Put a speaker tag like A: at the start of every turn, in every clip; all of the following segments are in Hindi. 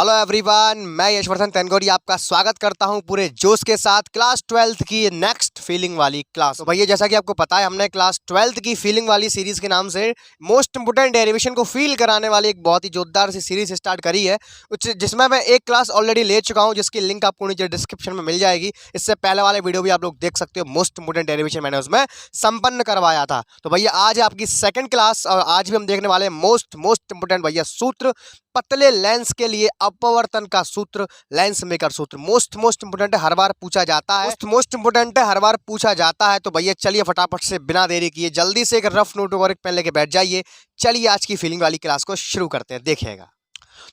A: हेलो एवरीवन, मैं यशवर्धन तेनगोरी आपका स्वागत करता हूं पूरे जोश के साथ क्लास 12th की नेक्स्ट फीलिंग वाली क्लास। तो भैया जैसा कि आपको पता है, हमने क्लास 12th की फीलिंग वाली सीरीज के नाम से मोस्ट इंपोर्टेंट डेरिवेशन को फील कराने वाली एक बहुत ही जोरदार सी सीरीज स्टार्ट करी है, जिसमें मैं एक क्लास ऑलरेडी ले चुका हूँ, जिसकी लिंक आपको नीचे डिस्क्रिप्शन में मिल जाएगी। इससे पहले वाले वीडियो भी आप लोग देख सकते हो। मोस्ट इंपोर्टेंट डेरिवेशन मैंने उसमें संपन्न करवाया था। तो भैया आज है आपकी सेकंड क्लास और आज भी हम देखने वाले मोस्ट इंपोर्टेंट भैया सूत्र, पतले लेंस के लिए अपवर्तन का सूत्र, लेंस मेकर सूत्र। मोस्ट इंपोर्टेंट है, हर बार पूछा जाता है। मोस्ट इंपोर्टेंट है, हर बार पूछा जाता है। तो भैया चलिए फटाफट से बिना देरी किए जल्दी से एक रफ नोट और एक पेन लेके बैठ जाइए। चलिए आज की फीलिंग वाली क्लास को शुरू करते हैं, देखिएगा।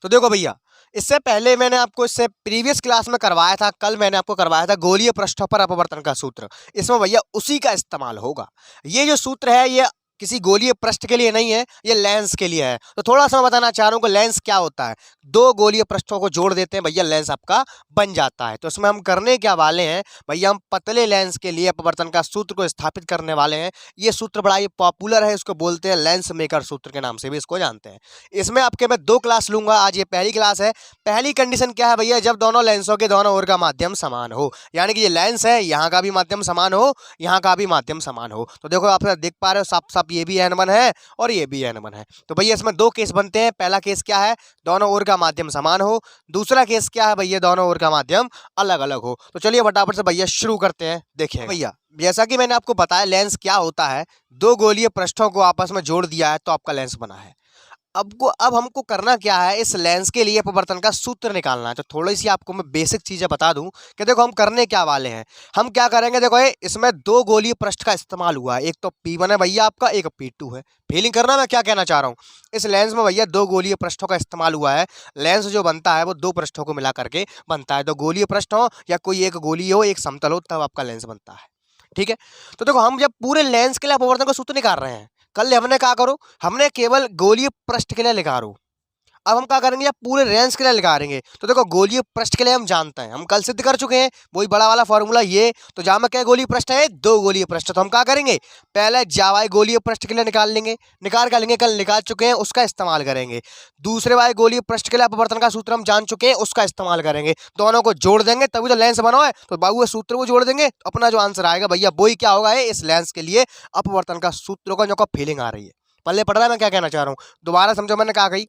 A: तो देखो भैया, इससे पहले मैंने आपको इससे प्रीवियस क्लास में करवाया था, कल मैंने आपको करवाया था गोलीय पृष्ठों पर अपवर्तन का सूत्र। इसमें भैया उसी का इस्तेमाल होगा। ये जो सूत्र है ये किसी गोलीय पृष्ठ के लिए नहीं है, ये लेंस के लिए है। तो थोड़ा सा मैं बताना चाह रहा हूँ कि लेंस क्या होता है। दो गोलीय पृष्ठों को जोड़ देते हैं भैया, लेंस आपका बन जाता है। तो इसमें हम करने क्या वाले हैं भैया, हम पतले लेंस के लिए अपवर्तन का सूत्र को स्थापित करने वाले हैं। ये सूत्र बड़ा ही पॉपुलर है, इसको बोलते हैं लेंस मेकर सूत्र के नाम से भी इसको जानते हैं। इसमें आपके मैं दो क्लास लूंगा, आज ये पहली क्लास है। पहली कंडीशन क्या है भैया, जब दोनों लेंसों के दोनों ओर का माध्यम समान हो, यानी कि ये लेंस है, यहाँ का भी माध्यम समान हो, यहाँ का भी माध्यम समान हो। तो देखो आप देख पा रहे हो साफ साफ, ये भी n1 है और ये भी n1 है। तो भैया इसमें दो केस बनते हैं। पहला केस क्या है, दोनों ओर का माध्यम समान हो। दूसरा केस क्या है भैया, दोनों ओर का माध्यम अलग अलग हो। तो चलिए फटाफट से भैया शुरू करते हैं। देखिए भैया, जैसा कि मैंने आपको बताया लेंस क्या होता है, दो गोलीय पृष्ठों को आपस में जोड़ दिया है तो आपका लेंस बना है। अब हमको करना क्या है, इस लेंस के लिए अपवर्तन का सूत्र निकालना है। तो थोड़ी सी आपको मैं बेसिक चीजें बता दूं कि देखो हम करने क्या वाले हैं। हम क्या करेंगे, देखो इसमें दो गोलीय पृष्ठ का इस्तेमाल हुआ है। एक तो P1 है भैया आपका, एक P2 है। फीलिंग करना मैं क्या कहना चाह रहा हूँ। इस लेंस में भैया दो गोलीय पृष्ठों का इस्तेमाल हुआ है। लेंस जो बनता है वो दो पृष्ठों को मिला करके बनता है। दो गोलीय पृष्ठ हो या कोई एक गोलीय हो, एक समतल हो, तब आपका लेंस बनता है। ठीक है। तो देखो हम जब पूरे लेंस के लिए अपवर्तन का सूत्र निकाल रहे हैं, कल हमने क्या करो, हमने केवल गोलीय पृष्ठ के लिए लिखा रो। अब हम क्या करेंगे, या पूरे रेंज के लिए निकालेंगे। तो देखो गोलीय पृष्ठ के लिए हम जानते हैं, हम कल सिद्ध कर चुके हैं वही बड़ा वाला फॉर्मूला ये। तो जहां में क्या गोलीय पृष्ठ है, दो गोलीय पृष्ठ। तो हम क्या करेंगे, पहले जावाई गोलीय पृष्ठ के लिए निकाल लेंगे, निकाल कर लेंगे, कल निकाल चुके हैं, उसका इस्तेमाल करेंगे। दूसरे वाले गोलीय पृष्ठ के लिए अपवर्तन का सूत्र हम जान चुके हैं, उसका इस्तेमाल करेंगे। दोनों को जोड़ देंगे तभी तो लेंस बना है। तो बाबू सूत्र को जोड़ देंगे, अपना जो आंसर आएगा भैया वही क्या होगा, इस लेंस के लिए अपवर्तन का सूत्र का जो फीलिंग आ रही है। पल्ले पड़ रहा है मैं क्या कहना चाह रहा हूँ, दोबारा समझो मैंने कहा कही।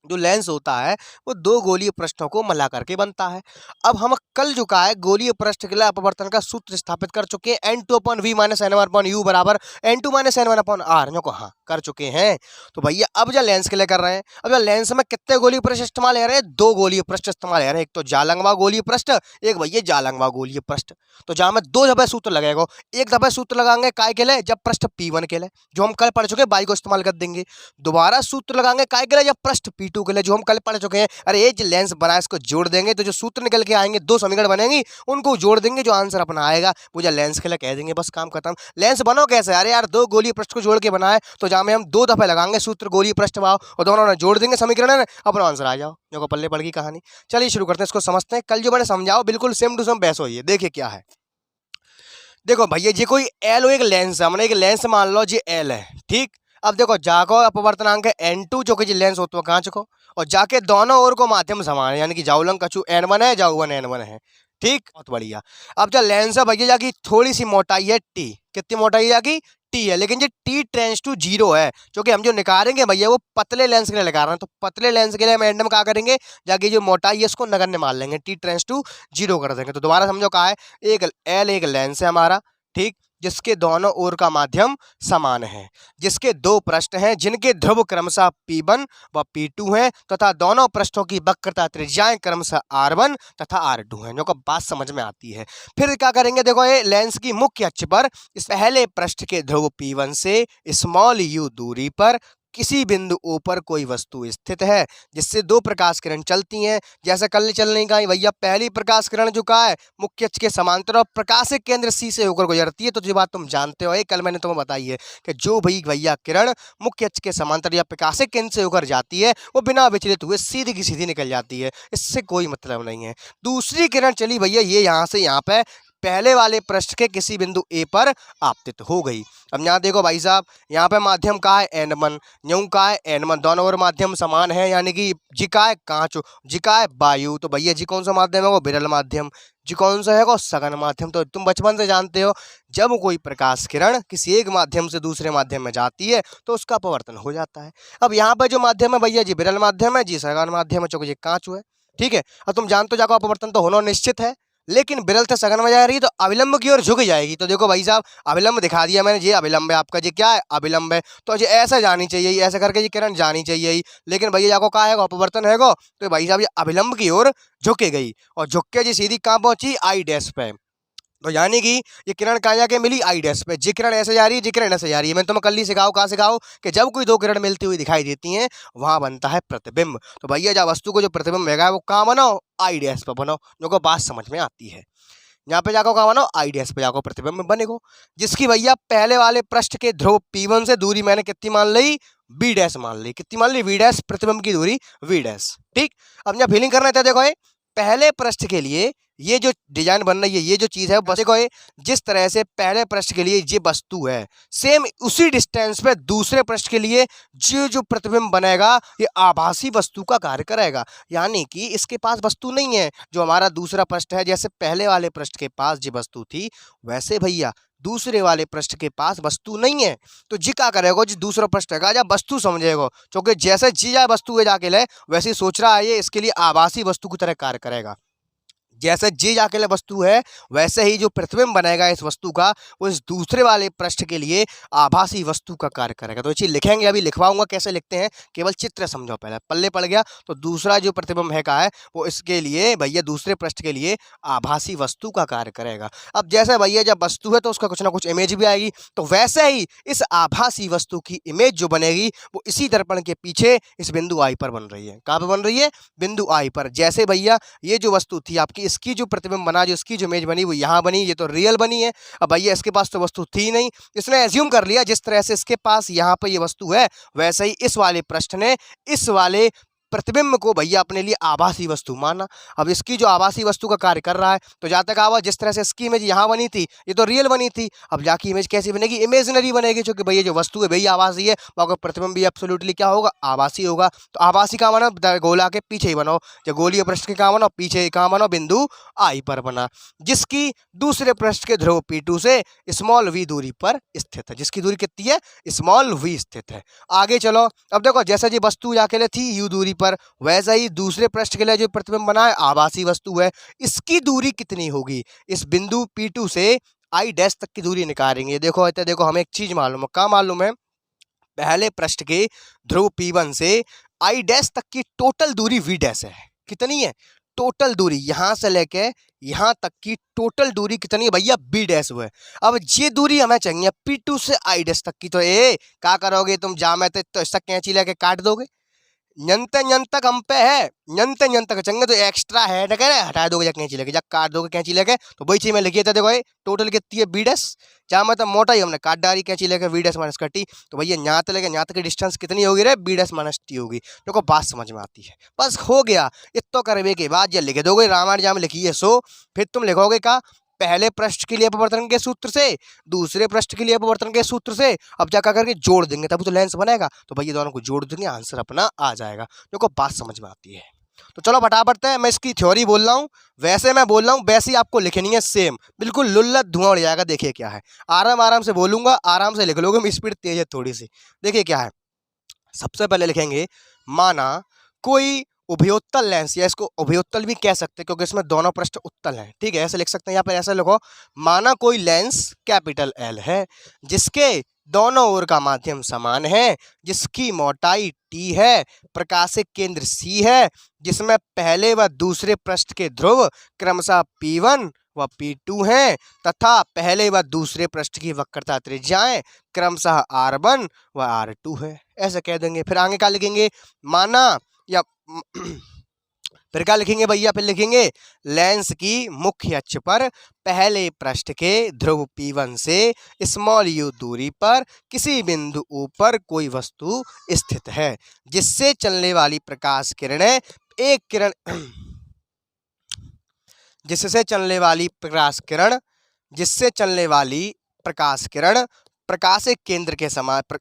A: जो लेंस होता है वो दो गोलीय पृष्ठों को मिला करके बनता है। अब हम कल जो का है गोलीय पृष्ठ के लिए अपवर्तन का सूत्र स्थापित कर चुके हैं, n2/v - n1/u बराबर n2 - n1/r जो को हाँ कर चुके हैं। तो भैया अब जो लेंस के लिए कर रहे हैं, अब जो लेंस में कितने गोलीय पृष्ठ इस्तेमाल हो रहे हैं, दो गोलीय पृष्ठ इस्तेमाल हो रहे हैं। एक तो जालंगवा गोलीय पृष्ठ, एक भैया जालंगवा गोलीय पृष्ठ। तो जहां में दो दफे सूत्र लगेगा, एक दफे सूत्र लगाएंगे काय के लिए, जब पृष्ठ P1 के लिए, जो हम कल पढ़ चुके हैं, बाई को इस्तेमाल कर देंगे। दोबारा सूत्र लगाएंगे काय के लिए, जब पृष्ठ P2 के लिए, जो हम कल पढ़ चुके हैं। अरे ये जो लेंस बना है इसको जोड़ देंगे तो जो सूत्र निकल के आएंगे, दो समीकरण बनेंगे, उनको जोड़ देंगे, जो आंसर अपना आएगा वो जो लेंस के लिए कह देंगे, बस काम खत्म। लेंस बनो कैसे, अरे यार दो गोलीय पृष्ठ को जोड़ के बना है, तो जहां में हम दो दफे लगाएंगे सूत्र गोलीय पृष्ठ भाव और दोनों ने जोड़ देंगे समीकरण, अपना आंसर आ जाओ। जो पल्ले पड़ की कहानी। चलिए शुरू करते हैं, इसको समझते हैं। कल जो मैंने समझाओ बिल्कुल सेम टू सेम बहस हुई है। देखिए क्या है, देखो भैया जी कोई एल हो, एक लेंस है, हमने एक लेंस मान लो जी एल है, ठीक। अब देखो जाको अपवर्तनांक n2 जो कि जी लेंस होता है कहाँ चुको, और जाके दोनों ओर को माध्यम समान है, यानी कि जाउलंग कछु n1 है, जाऊ1 n1 है, ठीक। बहुत बढ़िया। अब जो लेंस है भैया जाकी थोड़ी सी मोटाई है t, कितनी मोटाई है जाकी t है, लेकिन जो t टेंड्स टू 0 है, क्योंकि हम जो निकालेंगे भैया वो पतले लेंस के लिए निकाल रहे हैं। तो पतले लेंस के लिए हम एंड में क्या करेंगे, जाके जो मोटाई है इसको नगण्य मान लेंगे, t टेंड्स टू 0 कर देंगे। तो दोबारा समझो कहा है, एक एल एक लेंस है हमारा, ठीक, जिसके दोनों ओर का माध्यम समान है, जिसके दो पृष्ठ हैं, जिनके ध्रुव क्रमशः P1 व P2 हैं, तथा दोनों पृष्ठों की वक्रता त्रिज्याएं क्रमशः R1 तथा R2 हैं। जो को बात समझ में आती है। फिर क्या करेंगे, देखो ये लेंस की मुख्य अक्ष पर इस पहले पृष्ठ के ध्रुव P1 से स्मॉल u दूरी पर किसी बिंदु O पर कोई वस्तु स्थित है, जिससे दो प्रकाश किरण चलती हैं। जैसे कल चलने का भैया, पहली प्रकाश किरण जो का है मुख्य अक्ष के समांतर और प्रकाशिक केंद्र C से होकर गुजरती है। तो जो बात तुम जानते हो, कल मैंने तुम्हें बताई है कि जो भी भैया किरण मुख्य अक्ष के समांतर या प्रकाशिक केंद्र से होकर जाती है वो बिना विचलित हुए सीधी की सीधी निकल जाती है, इससे कोई मतलब नहीं है। दूसरी किरण चली भैया ये यहाँ से यहाँ पे पहले वाले पृष्ठ के किसी बिंदु ए पर आपतित हो गई। अब यहाँ देखो भाई साहब, यहाँ पे माध्यम का है N1, यूं का है N1, दोनों ओर माध्यम समान है, यानी कि जी का है कांच, जी का है वायु। तो भैया जी कौन सा माध्यम है? वो विरल माध्यम। जी कौन सा है? वो सघन माध्यम। तो तुम बचपन से जानते हो, जब कोई प्रकाश किरण किसी एक माध्यम से दूसरे माध्यम में जाती है तो उसका अपवर्तन हो जाता है। अब यहाँ पे जो माध्यम है भैया जी विरल माध्यम है, जी सघन माध्यम है, चूंकि जी कांच है। ठीक है, अब तुम जानते हो जाको अपवर्तन तो होना निश्चित है, लेकिन विरल से सघन में जा रही है तो अविलंब की ओर झुक जाएगी। तो देखो भाई साहब, अविलंब दिखा दिया मैंने, ये अविलंब है आपका, जी क्या है? अविलंब है। तो ये ऐसा जानी चाहिए, ऐसे करके ये किरण जानी चाहिए, लेकिन भैया जाको कहा है अपवर्तन है गो, तो भाई साहब ये अविलंब की ओर झुके गई और झुक के जी सीधी कहाँ पहुंची? आई डैश पे। तो यानी कि ये किरण कहाँ जाके मिली? आई डैश पे। जी किरण ऐसे जा रही है, जी किरण ऐसे जा रही है। मैंने तुम्हें कल ही सिखाओ, कहाँ सिखाओ कि जब कोई दो किरण मिलती हुई दिखाई देती हैं वहां बनता है प्रतिबिंब। तो भैया जब वस्तु को जो प्रतिबिंब है वो कहाँ बनाओ? आई डैश पे बनाओ, जो को बात समझ में आती है। यहाँ पे जाकर कहाँ बनाओ? आई डैश पे जाकर प्रतिबिंब बनेगो, जिसकी भैया पहले वाले पृष्ठ के ध्रुव P1 से दूरी मैंने कितनी मान ली? बी डैश मान ली। कितनी मान ली? We dash. प्रतिबिंब की दूरी वी डैश। ठीक, अब यहाँ फीलिंग करना था, देखो पहले पृष्ठ के लिए ये जो डिजाइन बन रही है, ये जो चीज है, बस देखो जिस तरह से पहले पृष्ठ के लिए ये वस्तु है, सेम उसी डिस्टेंस पे दूसरे पृष्ठ के लिए जो जो प्रतिबिंब बनेगा ये आभासी वस्तु का कार्य करेगा। यानी कि इसके पास वस्तु नहीं है, जो हमारा दूसरा पृष्ठ है, जैसे पहले वाले पृष्ठ के पास जो वस्तु थी वैसे भैया दूसरे वाले पृष्ठ के पास वस्तु नहीं है। तो जी क्या करेगा? जी दूसरा पृष्ठ है जब वस्तु समझेगा, क्योंकि जैसे जी या वस्तु है जाके ले, वैसे सोच रहा है ये इसके लिए आभासी वस्तु की तरह कार्य करेगा। जैसे जी अकेले वस्तु है वैसे ही जो प्रतिबिंब बनेगा इस वस्तु का, वो इस दूसरे वाले पृष्ठ के लिए आभासी वस्तु का कार्य करेगा। तो ये चीज लिखेंगे, अभी लिखवाऊंगा कैसे लिखते हैं, केवल चित्र समझो। पहले पल्ले पड़ गया, तो दूसरा जो प्रतिबिंब है का है वो इसके लिए भैया दूसरे पृष्ठ के लिए आभासी वस्तु का कार्य करेगा। अब जैसे भैया जब वस्तु है तो उसका कुछ ना कुछ इमेज भी आएगी, तो वैसे ही इस आभासी वस्तु की इमेज जो बनेगी वो इसी दर्पण के पीछे इस बिंदु आई पर बन रही है। कहाँ पर बन रही है? बिंदु आई पर। जैसे भैया ये जो वस्तु थी आपकी, इसकी जो प्रतिबिंब बना, जो इसकी जो इमेज बनी वो यहाँ बनी, ये तो रियल बनी है। अब भैया इसके पास तो वस्तु थी नहीं, इसने एज्यूम कर लिया जिस तरह से इसके पास यहाँ पर ये वस्तु है वैसे ही इस वाले पृष्ठ ने इस वाले प्रतिबिंब को भैया अपने लिए आभासी वस्तु माना। अब इसकी जो आभासी वस्तु का कार्य कर रहा है, तो जहाँ तक आवाज जिस तरह से इसकी इमेज यहाँ बनी थी ये तो रियल बनी थी, अब जाके इमेज कैसी बनेगी? इमेजिनरी बनेगी, क्योंकि भैया जो वस्तु है भैया आभासी है, वहाँ प्रतिबिंब भी एब्सोल्युटली क्या होगा? आभासी होगा। तो आभासी कहाँ बना? गोला के पीछे ही बनाओ, जो गोलीय पृष्ठ के कहाँ बनाओ? पीछे कहाँ बनाओ? बिंदु आई पर बना, जिसकी दूसरे पृष्ठ के ध्रुव P2 से स्मॉल v दूरी पर स्थित है। जिसकी दूरी कितनी है? स्मॉल v स्थित है। आगे चलो, अब देखो जैसे जी वस्तु जाके लिए थी u दूरी पर, वैसा ही दूसरे पृष्ठ के लिए जो प्रतिबिंब बना है आभासी वस्तु है, इसकी दूरी कितनी होगी? इस बिंदु P2 से आई डैश तक की दूरी निकालेंगे। देखो हमें एक चीज मालूम है। क्या मालूम है? पहले पृष्ठ के ध्रुव P1 से आई डैश तक की टोटल दूरी v डैश है। कितनी है? टोटल दूरी यहां से लेके यहां तक की टोटल दूरी कितनी है भैया? b डैश हुआ है। अब ये दूरी हमें चाहिए P2 से आई डैश तक की। तो क्या करोगे तुम? जामे तो इसका कैंची लेके काट दोगे, न्यंत तक हम पे है, न्यंत तक चंगे तो एक्स्ट्रा है ना, कह हटा दोगे या कैंची लेके, जब काट दोगे कैंची लेके, तो वही चीज में लिखिए था। देखो टोटल कितनी है? बी डैश, जहाँ मतलब मोटा ही हमने काट डाली कैंची लेके, वी डैश माइनस का टी। तो भैया यहाँ तक लेके यहाँ तक की डिस्टेंस कितनी होगी रे? बी डैश माइनस टी होगी। देखो बात समझ में आती है? बस हो गया। इतना करने के बाद जब लिख दोगे रामायण जहाँ में लिखिए सो, फिर तुम लिखोगे का पहले पृष्ठ के लिए अपवर्तन के सूत्र से दूसरे पृष्ठ के लिए अपवर्तन के सूत्र से, अब क्या करके जोड़ देंगे तब तो लेंस बनेगा। तो भैया दोनों को जोड़ देंगे, आंसर अपना आ जाएगा। देखो बात समझ में आती है? तो चलो फटाफट है, मैं इसकी थ्योरी बोल रहा हूँ, वैसे मैं बोल रहा हूँ वैसे ही आपको लिखनी है सेम, बिल्कुल लुल्लत धुआं उड़ जाएगा। देखिए क्या है, आराम से बोलूंगा, आराम से लिख लोगे, स्पीड तेज है थोड़ी सी। देखिए क्या है, सबसे पहले लिखेंगे माना कोई उभयोत्तल लेंस, या इसको उभयोत्तल भी कह सकते हैं क्योंकि इसमें दोनों पृष्ठ उत्तल हैं। ठीक है, ऐसे लिख सकते हैं। यहाँ पर ऐसे लिखो, माना कोई लेंस कैपिटल L है जिसके दोनों ओर का माध्यम समान है, जिसकी मोटाई t है, प्रकाशिक केंद्र C है, जिसमें पहले व दूसरे पृष्ठ के ध्रुव क्रमशः P1 व P2 हैं, तथा पहले व दूसरे पृष्ठ की वक्रता त्रिज्याएं क्रमशः R1 व R2 है। ऐसे कह देंगे। फिर आगे क्या लिखेंगे? माना या फिर क्या लिखेंगे भैया? फिर लिखेंगे लेंस की मुख्य अक्ष पर पहले पृष्ठ के ध्रुव P1 से स्मॉल u दूरी पर किसी बिंदु ऊपर कोई वस्तु स्थित है, जिससे चलने वाली प्रकाश किरणें एक किरण जिससे चलने वाली प्रकाश किरण जिससे चलने वाली प्रकाश किरण प्रकाशिक केंद्र के समान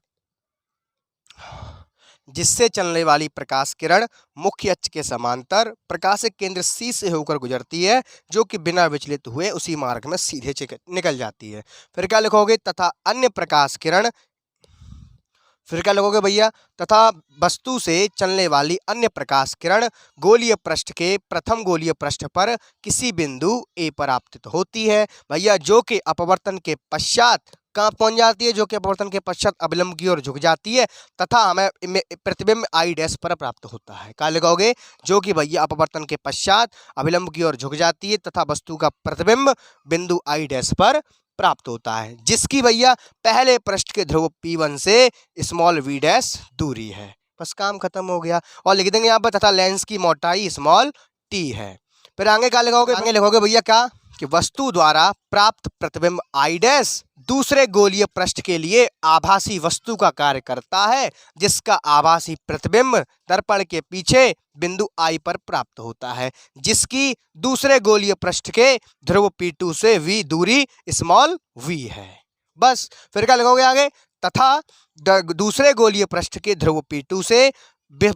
A: जिससे चलने वाली प्रकाश किरण मुख्य अक्ष के समांतर प्रकाशिक केंद्र C से होकर गुजरती है, जो कि बिना विचलित हुए उसी मार्ग में सीधे निकल जाती है। फिर क्या लिखोगे? तथा अन्य प्रकाश किरण, फिर क्या लिखोगे भैया? तथा वस्तु से चलने वाली अन्य प्रकाश किरण गोलीय पृष्ठ के प्रथम गोलीय पृष्ठ पर किसी बिंदु A पर आपतित होती है भैया, जो कि अपवर्तन के पश्चात कहाँ पहुंच जाती है? जो कि अपवर्तन के पश्चात अभिलंब की ओर झुक जाती है तथा हमें प्रतिबिंब I डैश पर प्राप्त होता है। क्या लिखोगे? जो कि भैया अपवर्तन के पश्चात अभिलंब की ओर झुक जाती है तथा वस्तु का प्रतिबिंब बिंदु I डैश पर प्राप्त होता है, जिसकी भैया पहले पृष्ठ के ध्रुव P1 से स्मॉल v डैश दूरी है। बस काम खत्म हो गया। और लिख देंगे यहाँ पर तथा लेंस की मोटाई स्मॉल t है। फिर आगे क्या लिखोगे? आगे लिखोगे भैया क्या? कि वस्तु द्वारा प्राप्त प्रतिबिंब I डैश दूसरे गोलीय पृष्ठ के लिए आभासी वस्तु का कार्य करता है, जिसका आभासी प्रतिबिंब दर्पण के पीछे बिंदु I पर प्राप्त होता है, जिसकी दूसरे गोलीय पृष्ठ के ध्रुव P2 से v दूरी स्मॉल v है। बस फिर क्या लिखोगे आगे? तथा दूसरे गोलीय पृष्ठ के ध्रुव P2 से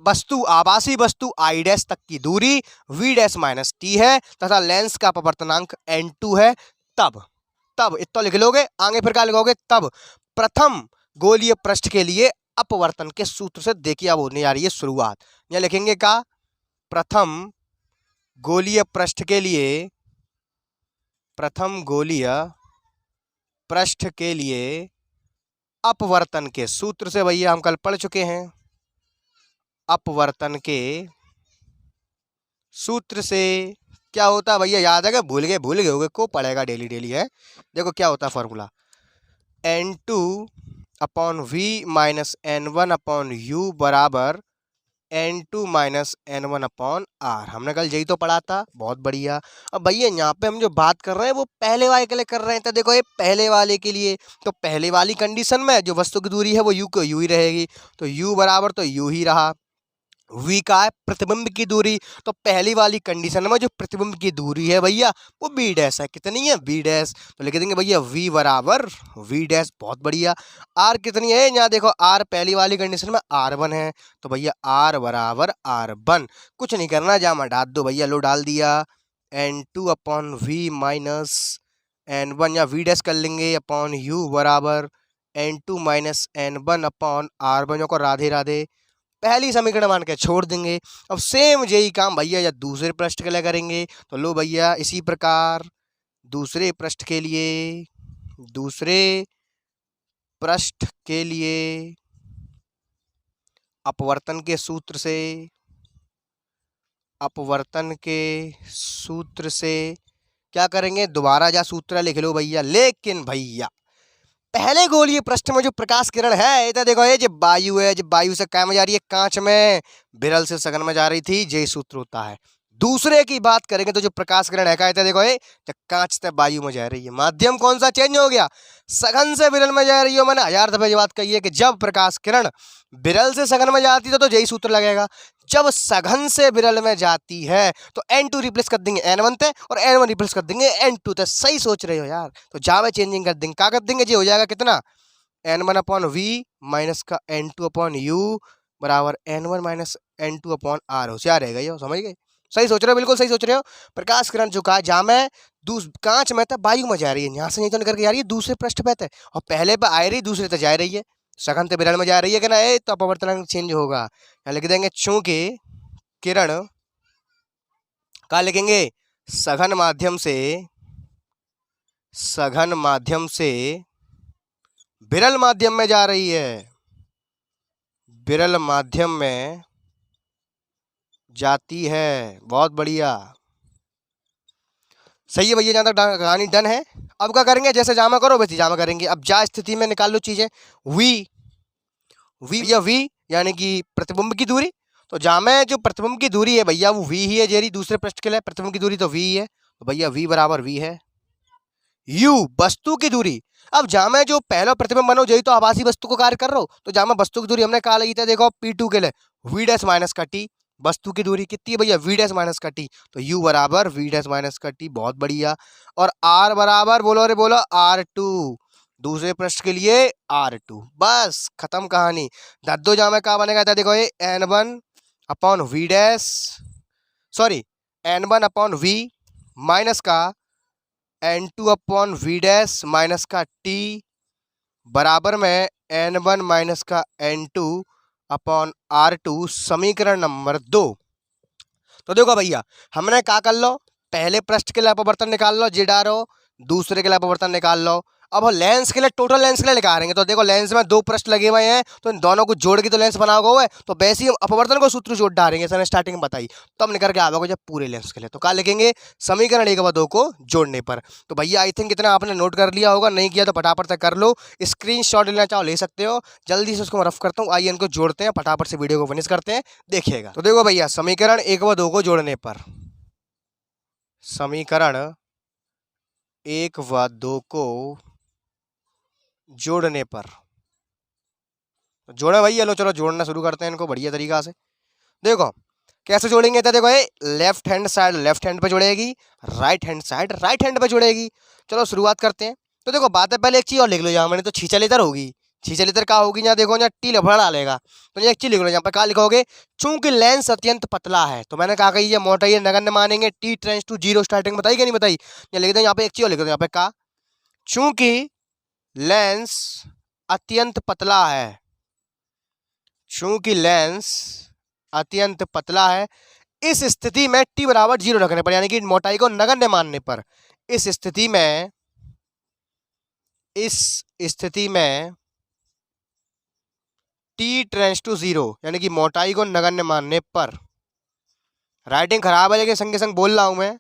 A: वस्तु आभासी वस्तु I डैश तक की दूरी v डैश माइनस t है तथा लेंस का अपवर्तनांक n2 है। तब इतना लिख लोगे। आगे फिर क्या लिखोगे? तब प्रथम गोलीय पृष्ठ के लिए अपवर्तन के सूत्र से देखिए अब होने जा रही है शुरुआत। यहाँ लिखेंगे का? प्रथम गोलीय पृष्ठ के लिए, प्रथम गोलीय पृष्ठ के लिए अपवर्तन के सूत्र से भैया हम कल पढ़ चुके हैं। अपवर्तन के सूत्र से क्या होता है भैया? याद है क्या? भूल गए होगे, को पढ़ेगा डेली है। देखो क्या होता है formula, n2 upon v minus n1 upon u बराबर n2 minus n1 upon r। हमने कल यही तो पढ़ा था। बहुत बढ़िया। अब भैया यहाँ पे हम जो बात कर रहे हैं वो पहले वाले के लिए कर रहे हैं। तो देखो ये पहले वाले के लिए, तो पहले वाली कंडीशन में जो वस्तु की दूरी है वो u को u ही रहेगी, तो u बराबर तो u ही रहा। v का है प्रतिबिंब की दूरी, तो पहली वाली कंडीशन में जो प्रतिबिंब की दूरी है भैया वो b डैश है। कितनी है? b dash. तो लिख देंगे भैया v बराबर v डैश। बहुत बढ़िया। r कितनी है? यहाँ देखो r पहली वाली कंडीशन में r1 है, तो भैया r बराबर r1। कुछ नहीं करना, जामा डाल दो भैया। लो डाल दिया। n2 upon v minus n1 या v डैश कर लेंगे अपॉन u बराबर n2 minus n1 upon r1 को राधे राधे पहली समीकरण मान के छोड़ देंगे। अब सेम यही काम भैया या दूसरे पृष्ठ के लिए करेंगे। तो लो भैया इसी प्रकार दूसरे पृष्ठ के लिए, दूसरे पृष्ठ के लिए अपवर्तन के सूत्र से, अपवर्तन के सूत्र से क्या करेंगे? दोबारा जा सूत्र लिख लो भैया। लेकिन भैया पहले गोलीय पृष्ठ में जो प्रकाश किरण है, इधर देखो ये जब वायु है, जब वायु से क्या में जा रही है? कांच में। विरल से सघन में जा रही थी, यही सूत्र होता है। दूसरे की बात करेंगे तो जो प्रकाश किरण है, कहते देखो ये जब कांच से वायु में जा रही है, माध्यम कौन सा चेंज हो गया? सघन से विरल में जा रही हो। मैंने 1000 दफे ये बात कही है कि जब प्रकाश किरण विरल से सघन में जाती है तो यही सूत्र लगेगा। जब सघन से विरल में जाती है तो n2 रिप्लेस कर देंगे n1 ते और n1 रिप्लेस कर देंगे n2 ते। सही सोच रहे हो यार। तो जावे चेंजिंग कर देंगे, क्या कर देंगे? ये हो जाएगा कितना? n1 अपॉन v माइनस का n2 अपॉन u बराबर n1 minus n2 upon r। होशियार रहेगा ये, समझ गए? सही सोच रहे हो, बिल्कुल सही सोच रहे हो। प्रकाश किरण जो कहा जहाँ में कांच में था वायु में जा रही है, यहाँ से नहीं तो निकल के जा रही है दूसरे पृष्ठ पे थे, और पहले पे आ रही, दूसरे पे जा रही है। सघन से विरल में जा रही है कि ना, तो अपवर्तनांक चेंज होगा। यहाँ लिख देंगे चूंकि किरण क्या लिखेंगे? सघन माध्यम से, सघन माध्यम से विरल माध्यम में जा रही है, विरल माध्यम में जाती है। बहुत बढ़िया, सही है भैया। जहाँ तक कहानी डन है। अब क्या करेंगे? जैसे जामा करो वैसे जामा करेंगे। अब जा स्थिति में निकाल लो चीजें। v या v यानी कि प्रतिबिंब की दूरी, तो जहाँ में जो प्रतिबिंब की दूरी है भैया वो v ही है। जेरी दूसरे पृष्ठ के लिए प्रतिबिंब की दूरी तो v ही है, तो भैया v बराबर v है। u वस्तु की दूरी, अब जहाँ में जो पहला प्रतिबिंब बनो यही तो आभासी वस्तु को कार्य कर रहा हो, तो जहाँ में वस्तु की दूरी हमने कहा ली थी, देखो P2 के लिए v डैश माइनस का t, वस्तु की दूरी कितनी है भैया, वी डैश माइनस का टी, तो यू बराबर वी डैश माइनस का टी, बहुत बढ़िया। और आर बराबर बोलो रे बोलो R2, दूसरे पृष्ठ के लिए R2, बस खत्म कहानी। दद्दो जामे क्या बनेगा था, देखो ये N1 upon V dash, sorry N1 upon V minus का N2 upon V dash minus का टी बराबर में N1 माइनस का N2 अपॉन R2, समीकरण नंबर 2। तो देखो भैया हमने क्या कर लो, पहले पृष्ठ के लिए अपवर्तन निकाल लो जी डारो, दूसरे के लिए अपवर्तन निकाल लो। अब लेंस के लिए, टोटल लेंस के लिए निकालेंगे, तो देखो लेंस में 2 पृष्ठ लगे हुए हैं, तो इन दोनों को जोड़ के तो लेंस बनाओगे हुआ है, तो वैसे ही हम अपवर्तन को सूत्र जोड़ डालेंगे, सर ने स्टार्टिंग में बताई, तो हम निकल के आवेगा जब पूरे लेंस के लिए, तो क्या लिखेंगे, समीकरण 1 व 2 को जोड़ने पर। तो भैया आई थिंक इतना आपने नोट कर लिया होगा, नहीं किया तो फटाफट से कर लो, स्क्रीनशॉट लेना चाहो ले सकते हो। जल्दी से उसको मैं रफ करता हूँ, आइए इनको जोड़ते हैं, फटाफट से वीडियो को फिनिश करते हैं, देखिएगा। तो देखो भैया समीकरण 1 व 2 को जोड़ने पर, समीकरण 1 व 2 को जोड़ने पर, जोड़े भैया, लो चलो जोड़ना शुरू करते हैं इनको बढ़िया तरीका से। देखो कैसे जोड़ेंगे, तो देखो ये left hand side left hand पे जुड़ेगी, right hand side right hand पे जुड़ेगी। चलो शुरुआत करते हैं। तो देखो बात है, पहले एक चीज और लिख लो, यहाँ मैंने तो छींचा लेतर होगी, छींचा लेतर क्या होगी, यहाँ देखो यहाँ टी लफड़ा डालेगा, तो ये एक चीज लिख लो, यहाँ पे क्या लिखोगे, चूंकि लेंस अत्यंत पतला है, तो मैंने कहा कही है मोटाई नगण्य मानेंगे, टी टेंड्स टू 0, स्टार्टिंग बताई कि नहीं बताई, ये लिख दो यहाँ पे, एक चीज और लिख दो यहाँ पे, का चूंकि लेंस अत्यंत पतला है, चूंकि लेंस अत्यंत पतला है, इस स्थिति में टी बराबर 0 रखने पर, यानी कि मोटाई को नगण्य मानने पर, इस स्थिति में टी टेंड्स टू 0, यानी कि मोटाई को नगण्य मानने पर, राइटिंग खराब है लेकिन संग संग बोल रहा हूं मैं,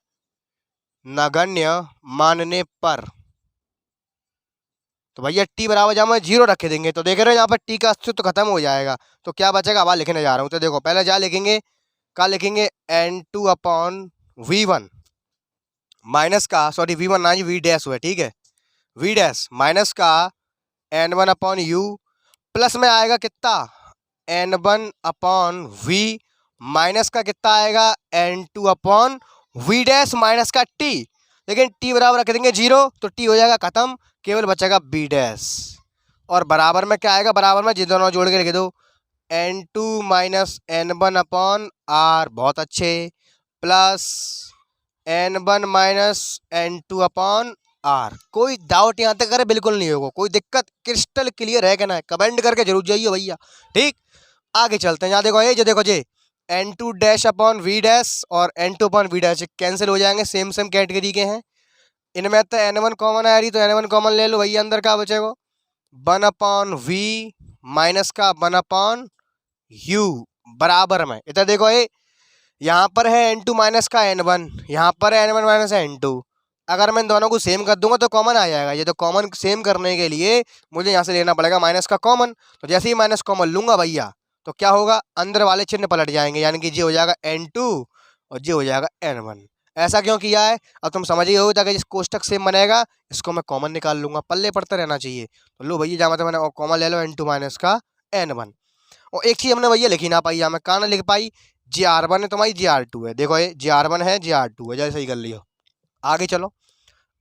A: नगण्य मानने पर, तो भैया टी बराबर जब हम 0 रखे देंगे, तो देख रहे हो यहाँ पर टी का अस्तित्व तो खत्म हो जाएगा, तो क्या बचेगा, अब लिखने जा रहा हूं। तो देखो पहले क्या लिखेंगे, क्या लिखेंगे, N2 अपॉन V1 माइनस का, सॉरी V1 ना वी डैश हुआ, ठीक है, वी डैश माइनस का N1 अपॉन यू, प्लस में आएगा कितना, N1 अपॉन V माइनस का कितना आएगा, N2 upon V dash minus का टी, लेकिन टी बराबर रख देंगे 0, तो टी हो जाएगा खत्म, केवल बचेगा बी डैश, और बराबर में क्या आएगा, बराबर में जिन दोनों जोड़ के लिख दो, N2 minus N1 upon R, बहुत अच्छे, plus N1 minus N2 upon R। कोई डाउट यहाँ तक करे बिल्कुल नहीं होगा, कोई दिक्कत, क्रिस्टल क्लियर है कि ना, कमेंट करके जरूर जाइए भैया, ठीक। आगे चलते हैं, यहाँ देखो ये जो देखो जी N2 dash upon V dash और N2 upon V dash cancel हो जाएंगे, सेम सेम कैटेगरी के हैं, इनमें तो N1 कॉमन आ रही, तो N1 कॉमन ले लो भैया, अंदर क्या बचेगा, 1 अपॉन वी माइनस का 1 अपॉन यू, बराबर में इधर देखो ये यहाँ पर है N2 माइनस का N1, यहाँ पर है N1 माइनस N2, अगर मैं इन दोनों को सेम कर दूंगा तो कॉमन आ जाएगा, ये तो कॉमन सेम करने के लिए मुझे यहाँ से लेना पड़ेगा माइनस का कॉमन, तो जैसे ही माइनस कॉमन लूंगा भैया, तो क्या होगा, अंदर वाले चिन्ह पलट जाएंगे, यानी कि ये हो जाएगा N2 और ये हो जाएगा N1। ऐसा क्यों किया है, अब तुम समझ ही हो, ताकि इस कोष्टक सेम बनेगा, इसको मैं कॉमन निकाल लूंगा, पल्ले पड़ता रहना चाहिए, तो लो भैया जहाँ मैंने कॉमन ले लो N2 माइनस का N1। और एक चीज हमने भैया लिखी ना पाई, मैं कहाँ ना लिख पाई, GR1 है तुम्हारी GR2 है, देखो ये GR1 है GR2 है, जैसे ही कर लियो। आगे चलो,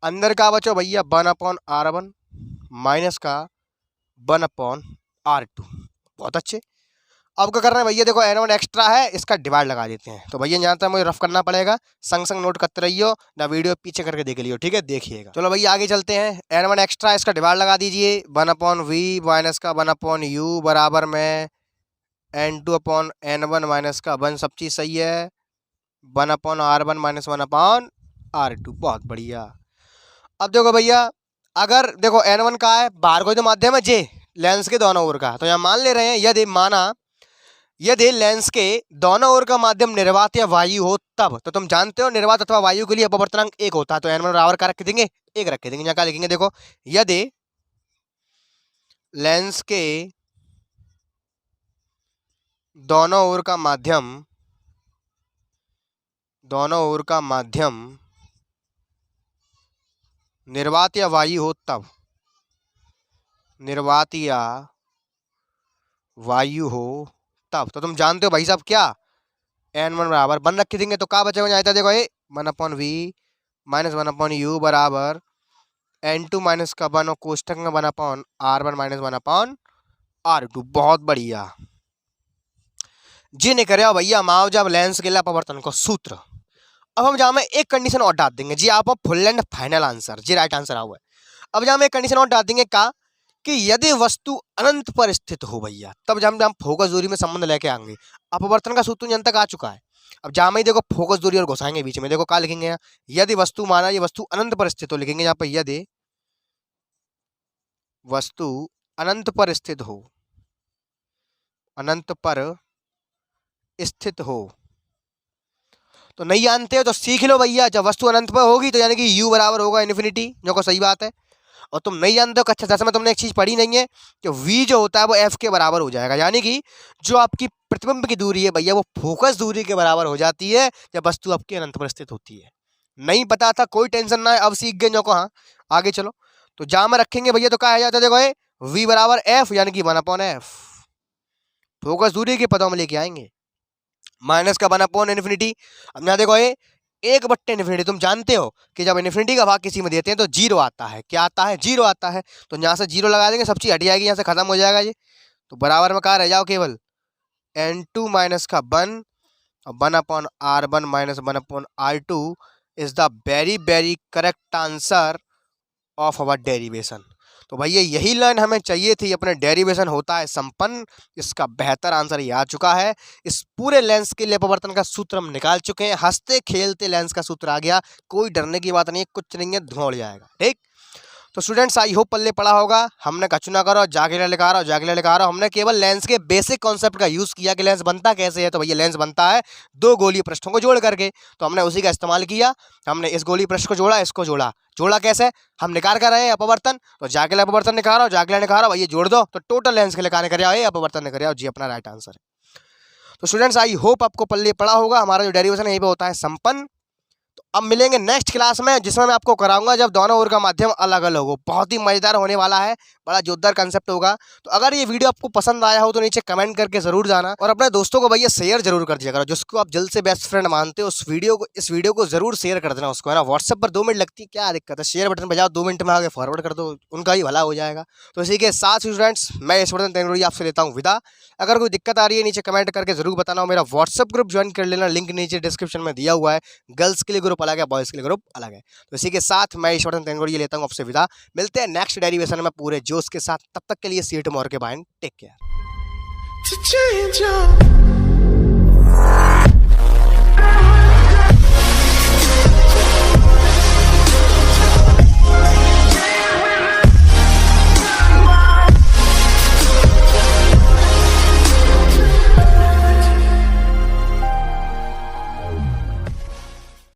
A: अंदर का बचो भैया 1 अपॉन R1 माइनस का 1 अपॉन R2, बहुत अच्छे। अब क्या कर रहे हैं भैया, देखो N1 एक्स्ट्रा है, इसका डिवाइड लगा देते हैं, तो भैया यहाँ तक मुझे रफ करना पड़ेगा, संग संग नोट करते रहियो ना, वीडियो पीछे करके देख लियो, ठीक है, देखिएगा। चलो भैया आगे चलते हैं, N1 एक्स्ट्रा, इसका डिवाइड लगा दीजिए, 1 अपॉन वी माइनस का 1 अपॉन यू बराबर में N2 अपॉन N1 माइनस का 1, सब चीज़ सही है, 1 upon R1 minus 1 upon R2, बहुत बढ़िया। अब देखो भैया, अगर देखो N1 का है, बाहर कोई तो माध्यम है जे, लेंस के दोनों ओर का, तो यहाँ मान ले रहे हैं, यदि लेंस के दोनों ओर का माध्यम निर्वात या वायु हो तब, तो तुम जानते हो निर्वात अथवा वायु के लिए अपवर्तनांक 1 होता है, तो N1 बराबर का रख देंगे 1 रख देंगे, यहाँ क्या लिखेंगे, देखो यदि लेंस के दोनों ओर का माध्यम निर्वात या वायु हो तब, निर्वात या वायु हो तब, तो तुम जानते हो भाई साहब क्या, n1 बराबर 1 रख देंगे तो क्या बचेगा यहाँ था, देखो ये 1/v माइनस 1/u बराबर n2 माइनस का 1 और कोष्टक में 1/r1 माइनस 1/r2। बहुत बढ़िया जी। नहीं करे भैया माओ जब लेंस के लिए अपवर्तन को सूत्र। अब हम जहाँ में एक कंडीशन और डाल देंगे जी, आप फुल एंड फाइनल आंसर जी, राइट आंसर हुआ है। अब जहाँ में एक कंडीशन और डाल देंगे का कि यदि वस्तु अनंत पर स्थित हो भैया, तब जब हम फोकस दूरी में संबंध लेके आएंगे। अपवर्तन का सूत्र जन तक आ चुका है। अब जहाँ में देखो फोकस दूरी और घुसाएंगे बीच में, देखो क्या लिखेंगे यहाँ, यदि वस्तु माना ये वस्तु अनंत पर स्थित हो, लिखेंगे यहाँ पर यदि वस्तु अनंत पर स्थित हो, अनंत पर स्थित हो। तो नहीं जानते हो तो सीख लो भैया, जब वस्तु अनंत पर होगी तो यानी कि u बराबर होगा इन्फिनिटी, जो को सही बात है। और तुम नहीं जानते हो कक्षा 10 में तुमने एक चीज पढ़ी नहीं है कि v जो होता है वो f के बराबर हो जाएगा, यानी कि जो आपकी प्रतिबिंब की दूरी है भैया वो फोकस दूरी के बराबर हो जाती है जब वस्तु आपके अनंत पर स्थित होती है। नहीं पता था, कोई टेंशन ना है, अब सीख गए जो को। हाँ आगे चलो, तो जहां में रखेंगे भैया तो क्या आ जाता है, देखो ये v बराबर f यानी कि 1/f, फोकस दूरी के पदों में लेके आएंगे, माइनस का 1/इन्फिनिटी। अब यहाँ देखो ये 1/इन्फिनिटी, तुम जानते हो कि जब इन्फिनिटी का भाग किसी में देते हैं तो 0 आता है। क्या आता है? 0 आता है। तो यहाँ से 0 लगा देंगे, सब चीज हट जाएगी, यहाँ से खत्म हो जाएगा ये। तो बराबर में कहाँ रह जाओ, केवल n2 माइनस का 1 और 1/r1 minus 1/r2 is the very very correct answer of our derivation. तो भैया यही लाइन हमें चाहिए थी, अपने डेरिवेशन होता है संपन्न। इसका बेहतर आंसर ये आ चुका है। इस पूरे लेंस के लिए अपवर्तन का सूत्र हम निकाल चुके हैं, हंसते खेलते लेंस का सूत्र आ गया, कोई डरने की बात नहीं है, कुछ नहीं है, धुआं उड़ जाएगा। ठीक, तो स्टूडेंट्स आई होप पल्ले पड़ा होगा। हमने कछु ना करो, जागेला लिखा रहा हो, जागेला लिखा रहा हो। हमने केवल लेंस के बेसिक कॉन्सेप्ट का यूज किया कि लेंस बनता कैसे है। तो भैया लेंस बनता है दो गोलीय पृष्ठों को जोड़ करके, तो हमने उसी का इस्तेमाल किया। हमने इस गोलीय पृष्ठ को जोड़ा, इसको जोड़ा। जोड़ा कैसे? हम निकाल कर रहे हैं अपवर्तन, तो जागेला अपवर्तन निकाल रहा हो, जागेला निकाल रहा हो, भैया जोड़ दो तो टोटल लेंस के निकालने कर आओ, अपवर्तन निकाल आओ जी, अपना राइट आंसर है। तो स्टूडेंट्स आई होप आपको पल्ले पड़ा होगा। हमारा जो डेरिवेशन है यही पे होता है संपन्न। तो अब मिलेंगे नेक्स्ट क्लास में, जिसमें मैं आपको कराऊंगा जब दोनों ओर का माध्यम अलग अलग हो। बहुत ही मजेदार होने वाला है, बड़ा जोरदार कंसेप्ट होगा। तो अगर ये वीडियो आपको पसंद आया हो तो नीचे कमेंट करके जरूर जाना, और अपने दोस्तों को भैया शेयर जरूर कर दिया करो, जिसको आप दिल से बेस्ट फ्रेंड मानते हो इस वीडियो को जरूर शेयर कर देना उसको, है ना। व्हाट्सएप पर 2 मिनट लगती है, क्या दिक्कत है, शेयर बटन बजाओ, 2 मिनट में आगे फॉरवर्ड कर दो, उनका ही भला हो जाएगा। तो इसी के साथ स्टूडेंट्स मैं यशवर्धन तेंदुलकर आपसे लेता हूँ विदा। अगर कोई दिक्कत आ रही है नीचे कमेंट करके जरूर बताना। मेरा व्हाट्सएप ग्रुप ज्वाइन कर लेना, लिंक नीचे डिस्क्रिप्शन में दिया हुआ है। गर्ल्स के लिए ग्रुप अलग है, बॉयज़ के लिए ग्रुप अलग है। तो इसी के साथ मैं यशवर्धन तेंदुलकर लेता हूँ आपसे विदा। मिलते हैं नेक्स्ट डेरिवेशन में पूरे जोश के साथ, तब तक के लिए सी यू टुमारो के बाय, टेक केयर।